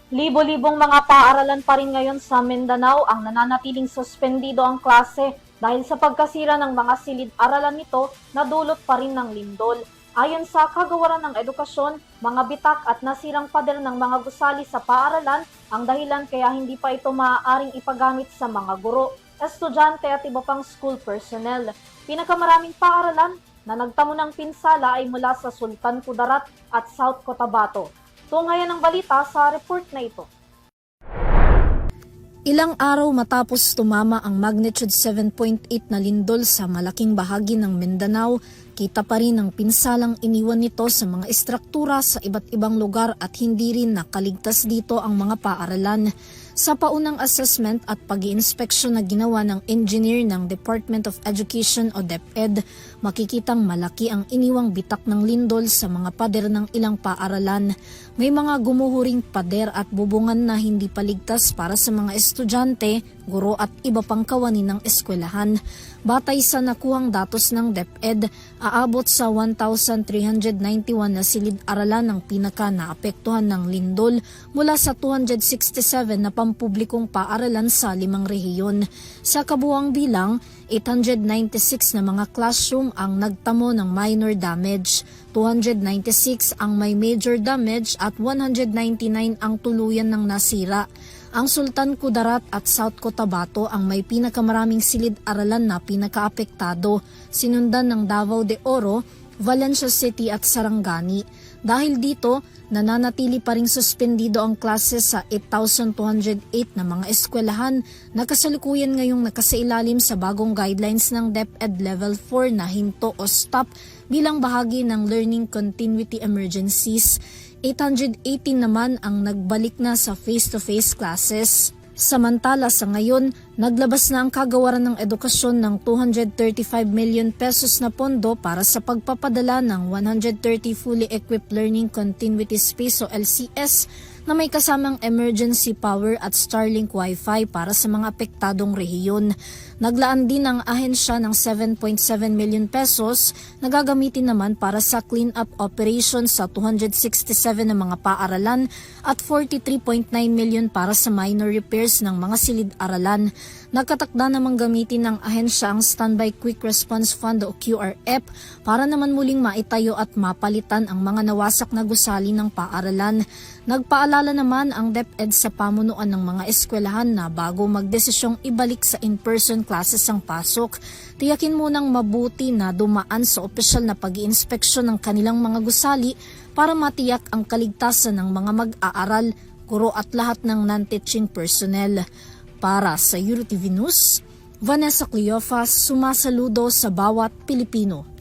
Libo-libong mga paaralan pa rin ngayon sa Mindanao ang nananatiling suspendido ang klase dahil sa pagkasira ng mga silid-aralan nito na dulot pa rin ng lindol. Ayon sa Kagawaran ng Edukasyon, mga bitak at nasirang pader ng mga gusali sa paaralan ang dahilan kaya hindi pa ito maaaring ipagamit sa mga guro, estudyante at iba pang school personnel. Pinakamaraming paaralan na nagtamo ng pinsala ay mula sa Sultan Kudarat at South Cotabato. Tungayan ng balita sa report na ito. Ilang araw matapos tumama ang magnitude 7.8 na lindol sa malaking bahagi ng Mindanao, kita pa rin ang pinsalang iniwan nito sa mga estruktura sa iba't ibang lugar at hindi rin nakaligtas dito ang mga paaralan. Sa paunang assessment at pag-iinspeksyon na ginawa ng engineer ng Department of Education o DepEd, makikitang malaki ang iniwang bitak ng lindol sa mga pader ng ilang paaralan. May mga gumuhuring pader at bubungan na hindi paligtas para sa mga estudyante, guro at iba pang kawani ng eskwelahan. Batay sa nakuhang datos ng DepEd, aabot sa 1,391 na silid-aralan ang pinaka-naapektuhan ng lindol mula sa 267 na pampublikong paaralan sa 5 rehiyon. Sa kabuuang bilang, 896 na mga classroom ang nagtamo ng minor damage, 296 ang may major damage at 199 ang tuluyan ng nasira. Ang Sultan Kudarat at South Cotabato ang may pinakamaraming silid-aralan na pinakaapektado, sinundan ng Davao de Oro, Valencia City at Sarangani. Dahil dito, nananatili pa ring suspendido ang klase sa 8,208 na mga eskwelahan na kasalukuyan ngayong nakasailalim sa bagong guidelines ng DepEd Level 4 na hinto o stop bilang bahagi ng Learning Continuity Emergencies. 818 naman ang nagbalik na sa face-to-face classes. Samantala sa ngayon, naglabas na ang Kagawaran ng Edukasyon ng 235 million pesos na pondo para sa pagpapadala ng 130 fully equipped Learning Continuity Space o LCS na may kasamang emergency power at Starlink Wi-Fi para sa mga apektadong rehiyon. Naglaan din ang ahensya ng 7.7 million pesos na gagamitin naman para sa clean-up operations sa 267 na mga paaralan at 43.9 million para sa minor repairs ng mga silid-aralan. Nagkatakda namang gamitin ng ahensya ang Standby Quick Response Fund o QRF para naman muling maitayo at mapalitan ang mga nawasak na gusali ng paaralan. Nagpaalala naman ang DepEd sa pamunuan ng mga eskwelahan na bago magdesisyong ibalik sa in-person classes ang pasok, tiyakin munang mabuti na dumaan sa opisyal na pag-iinspeksyon ng kanilang mga gusali para matiyak ang kaligtasan ng mga mag-aaral, guro at lahat ng non-teaching personnel. Para sa EuroTV News, Vanessa Cleofas, sumasaludo sa bawat Pilipino.